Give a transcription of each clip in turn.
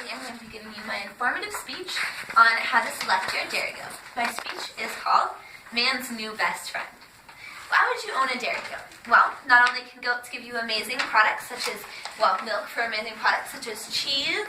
today I'm going to be giving you my informative speech on how to select your dairy goat. My speech is called Man's New Best Friend. Why would you own a dairy goat? Well, not only can goats give you amazing products such as, milk for amazing products such as cheese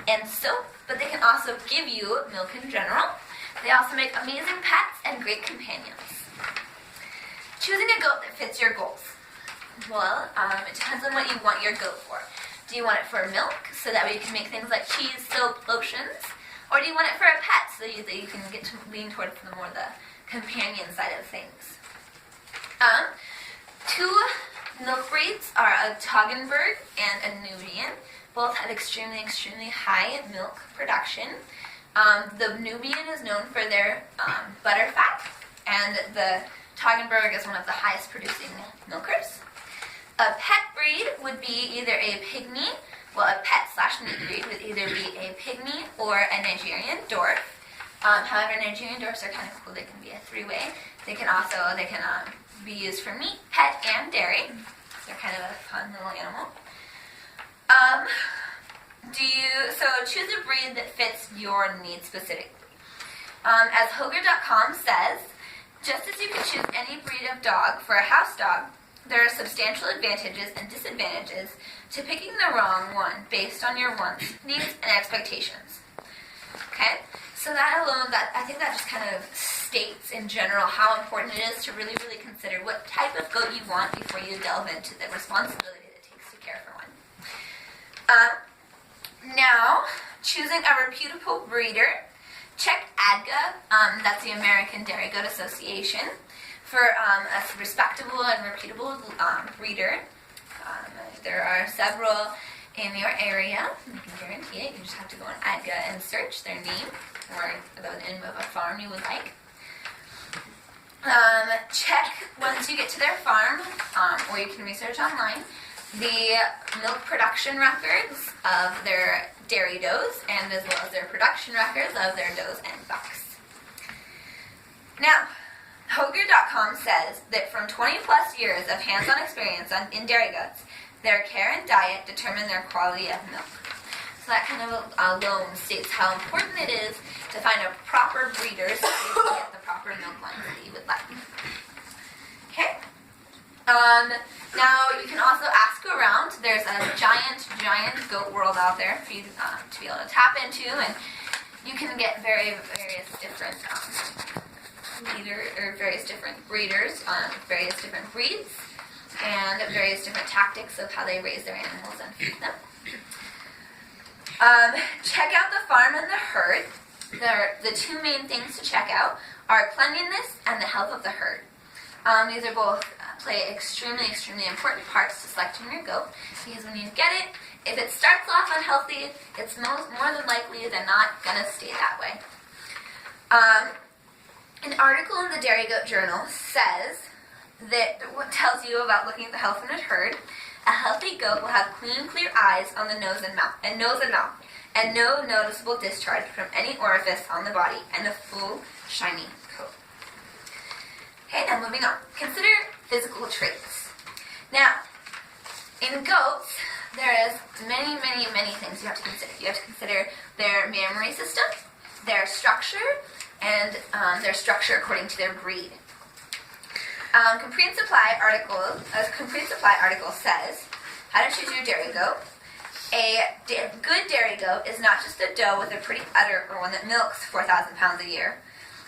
and soap, but they can also give you milk in general. They also make amazing pets and great companions. Choosing a goat that fits your goals. Well, it depends on what you want your goat for. Do you want it for milk, so that way you can make things like cheese, soap, lotions? Or do you want it for a pet, so that you can get to lean towards the more the companion side of things? Two milk breeds are a Toggenburg and a Nubian. Both have extremely, extremely high milk production. The Nubian is known for their butter fat, and the Toggenburg is one of the highest producing milkers. A pet breed would be either a pygmy, a pet/meat breed would either be a pygmy or a Nigerian dwarf. However, Nigerian dwarfs are kind of cool. They can be a three-way. They can be used for meat, pet, and dairy. So they're kind of a fun little animal. So choose a breed that fits your needs specifically. As Hoger.com says, just as you can choose any breed of dog for a house dog, there are substantial advantages and disadvantages to picking the wrong one based on your wants, needs, and expectations. Okay? So that alone, I think that just kind of states in general how important it is to really, really consider what type of goat you want before you delve into the responsibility that it takes to care for one. Now, choosing a reputable breeder, check ADGA, that's the American Dairy Goat Association, for a respectable and reputable breeder. There are several in your area. I can guarantee it. You just have to go on ADGA and search their name or the name of a farm you would like. Check once you get to their farm, or you can research online, the milk production records of their dairy does, and as well as their production records of their does and bucks. Now, Hoger.com says that from 20 plus years of hands-on experience in dairy goats, their care and diet determine their quality of milk. So that kind of alone states how important it is to find a proper breeder so that you can get the proper milk lines that you would like. Okay? Now you can also ask around. There's a giant goat world out there for you to be able to tap into, and you can get various different various different breeders on various different breeds and various different tactics of how they raise their animals and feed them. Check out the farm and the herd. The two main things to check out are cleanliness and the health of the herd. These are both play extremely, extremely important parts to selecting your goat, because when you get it, if it starts off unhealthy, it's more than likely than not going to stay that way. An article in the Dairy Goat Journal says that what tells you about looking at the health of the herd. A healthy goat will have clean, clear eyes on the nose and mouth, and no noticeable discharge from any orifice on the body, and a full, shiny coat. Okay, now moving on. Consider physical traits. Now, in goats, there is many, many, many things you have to consider. You have to consider their mammary system, their structure, and their structure according to their breed. A Complete Supply article says, how to choose your dairy goat. A good dairy goat is not just a doe with a pretty udder or one that milks 4,000 pounds a year.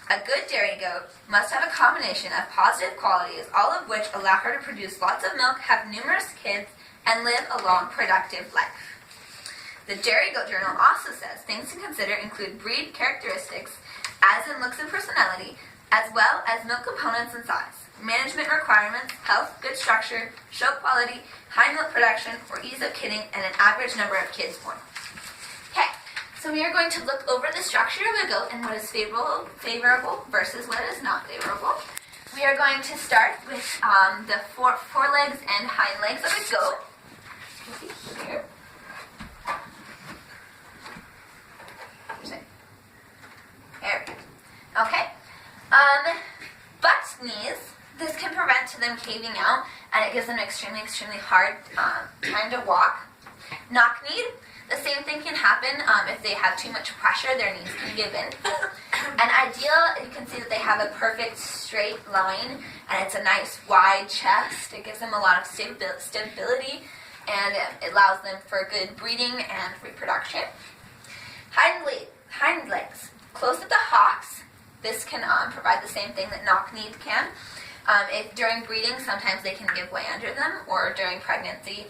A good dairy goat must have a combination of positive qualities, all of which allow her to produce lots of milk, have numerous kids, and live a long, productive life. The Dairy Goat Journal also says things to consider include breed characteristics, as in looks and personality, as well as milk components and size, management requirements, health, good structure, show quality, high milk production, or ease of kidding, and an average number of kids born. Okay, so we are going to look over the structure of a goat and what is favorable versus what is not favorable. We are going to start with the forelegs and hind legs of a goat. Here. There we go. Okay. Butt knees. This can prevent them caving out, and it gives them extremely, extremely hard time to walk. Knock-kneed. The same thing can happen if they have too much pressure, their knees can give in. And ideal, you can see that they have a perfect straight line, and it's a nice wide chest. It gives them a lot of stability, and it allows them for good breeding and reproduction. Hind legs, close at the hocks. This can provide the same thing that knock-kneed can. If during breeding, sometimes they can give way under them, or during pregnancy,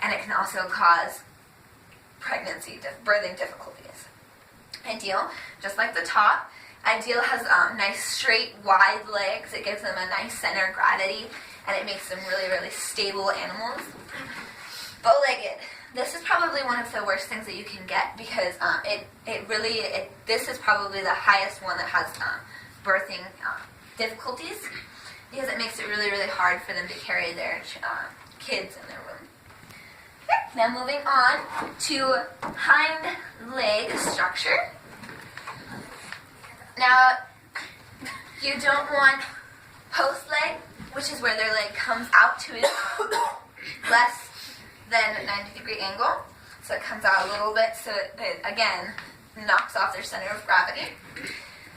and it can also cause birthing difficulties. Ideal, just like the top. Ideal has nice straight wide legs. It gives them a nice center of gravity, and it makes them really, really stable animals. Bow-legged. This is probably one of the worst things that you can get, because this is probably the highest one that has birthing difficulties, because it makes it really, really hard for them to carry their kids in their womb. Okay, now moving on to hind leg structure. Now, you don't want post leg, which is where their leg comes out to less than a 90-degree angle. So it comes out a little bit, so it again knocks off their center of gravity.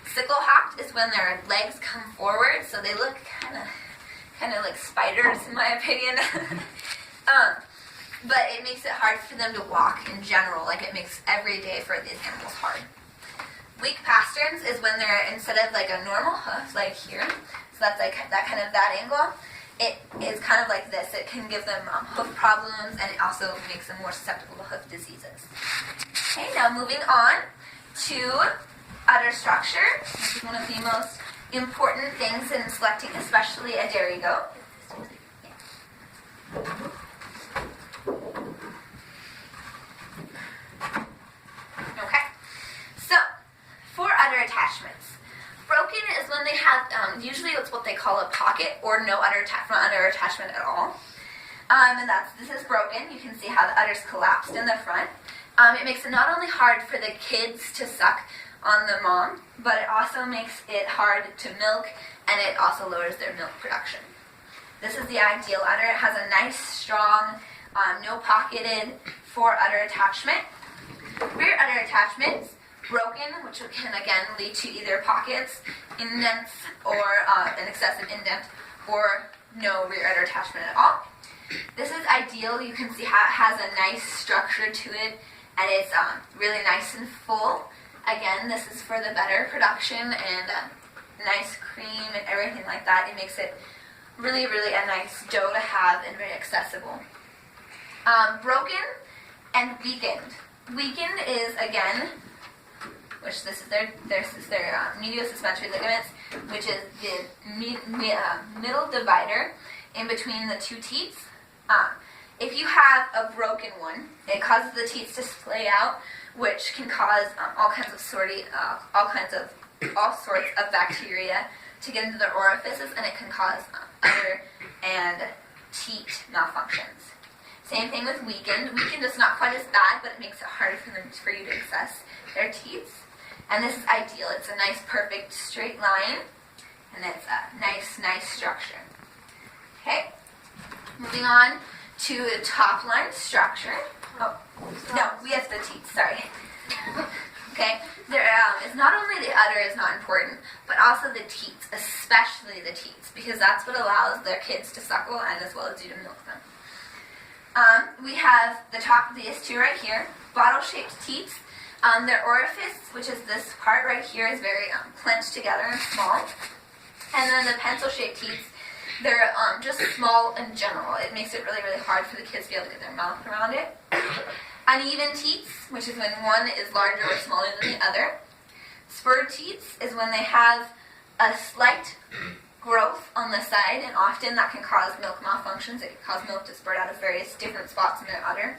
Sickle hocked is when their legs come forward, so they look kind of like spiders, in my opinion. But it makes it hard for them to walk in general. Like, it makes every day for these animals hard. Weak pasterns is when they're, instead of like a normal hoof, like here, so that's like that angle, it is kind of like this. It can give them hoof problems, and it also makes them more susceptible to hoof diseases. Okay, now moving on to udder structure. This is one of the most important things in selecting, especially a dairy goat. Okay, so for udder attachments. Broken is when they have, usually it's what they call a pocket, or no udder attachment at all. And this is broken. You can see how the udder's collapsed in the front. It makes it not only hard for the kids to suck on the mom, but it also makes it hard to milk, and it also lowers their milk production. This is the ideal udder. It has a nice, strong, no pocketed fore udder attachment. Rear udder attachments, broken, which can again lead to either pockets, indents, or an excessive indent, or no rear udder attachment at all. This is ideal. You can see how it has a nice structure to it, and it's really nice and full. Again, this is for the better production and nice cream and everything like that. It makes it really, really a nice dough to have and very accessible. Broken and weakened. Weakened is, again, which this is their medial-suspensory ligaments, which is the middle divider in between the two teats. If you have a broken one, it causes the teats to splay out, which can cause all sorts of bacteria to get into their orifices, and it can cause udder and teat malfunctions. Same thing with weakened. Weakened is not quite as bad, but it makes it harder for you to access their teats. And this is ideal. It's a nice, perfect straight line, and it's a nice structure. Okay, moving on to the top line structure. Oh, no, we have the teats, sorry. Okay, there is not only the udder is not important, but also the teats, especially the teats, because that's what allows their kids to suckle and as well as you to milk them. We have the top of these two right here, bottle-shaped teats. Their orifice, which is this part right here, is very clenched together and small. And then the pencil-shaped teats, they're just small in general. It makes it really, really hard for the kids to be able to get their mouth around it. Uneven teats, which is when one is larger or smaller than the other. Spurred teats is when they have a slight growth on the side, and often that can cause milk malfunctions. It can cause milk to spurt out of various different spots in their udder.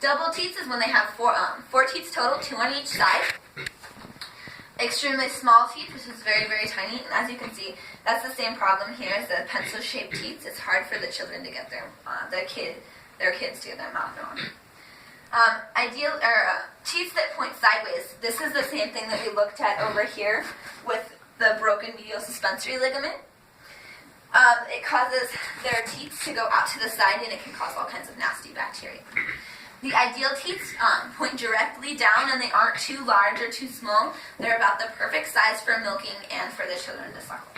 Double teats is when they have four teats total, 2 on each side. Extremely small teats, which is very, very tiny, and as you can see, that's the same problem here as the pencil-shaped teats. It's hard for the children to get their kids to get their mouth on. Teats that point sideways. This is the same thing that we looked at over here with the broken medial suspensory ligament. It causes their teats to go out to the side, and it can cause all kinds of nasty bacteria. The ideal teats point directly down, and they aren't too large or too small. They're about the perfect size for milking and for the children to suckle.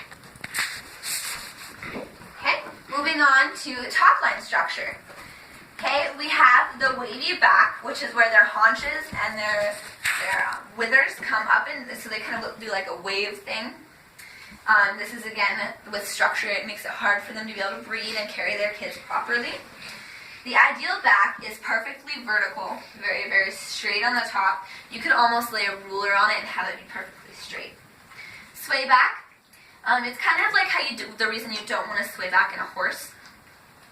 Okay, moving on to top line structure. Okay, we have the wavy back, which is where their haunches and their withers come up, and so they kind of do like a wave thing. This is, again, with structure, it makes it hard for them to be able to breed and carry their kids properly. The ideal back is perfectly vertical, very, very straight on the top. You could almost lay a ruler on it and have it be perfectly straight. Sway back, it's kind of like how you do, the reason you don't want to sway back in a horse.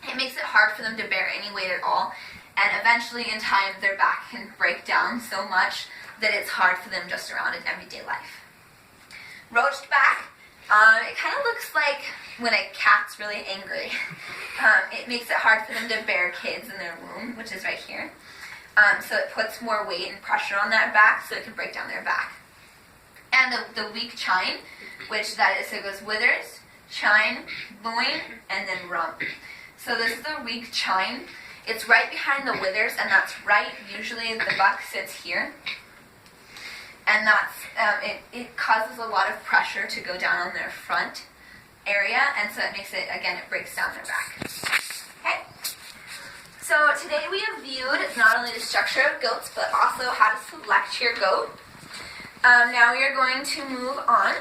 It makes it hard for them to bear any weight at all, and eventually in time their back can break down so much that it's hard for them just around in everyday life. Roached back, it kind of looks like when a cat's really angry. It makes it hard for them to bear kids in their womb, which is right here. So it puts more weight and pressure on that back, so it can break down their back. And the weak chine, which that is, so it goes withers, chine, loin, and then rump. So this is the weak chine. It's right behind the withers, and that's right, usually the buck sits here. And that's, it causes a lot of pressure to go down on their front area, and so it makes it, again, it breaks down their back. Okay? So today we have viewed not only the structure of goats, but also how to select your goat. Now we are going to move on.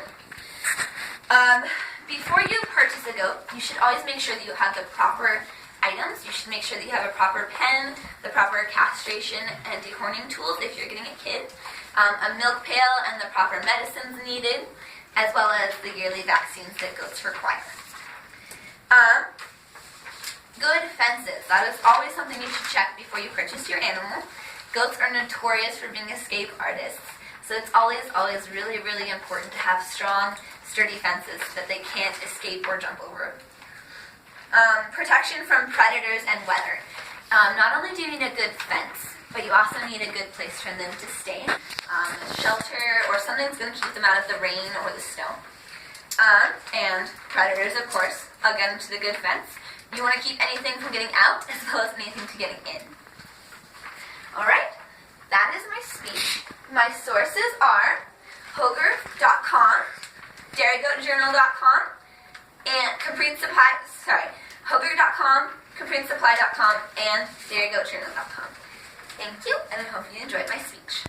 Before you purchase a goat, you should always make sure that you have the proper items. You should make sure that you have a proper pen, the proper castration and dehorning tools if you're getting a kid, a milk pail and the proper medicines needed, as well as the yearly vaccines that goats require. Good fences. That is always something you should check before you purchase your animal. Goats are notorious for being escape artists, so it's always really, really important to have strong, sturdy fences so that they can't escape or jump over. Protection from predators and weather. Not only do you need a good fence, but you also need a good place for them to stay. Shelter or something that's going to keep them out of the rain or the snow. And predators, of course, again to the good fence. You want to keep anything from getting out as well as anything to getting in. Alright, that is my speech. My sources are Hogarth.com, DairyGoatJournal.com, and Hogarth.com, CaprineSupply.com, and DairyGoatJournal.com. Thank you, and I hope you enjoyed my speech.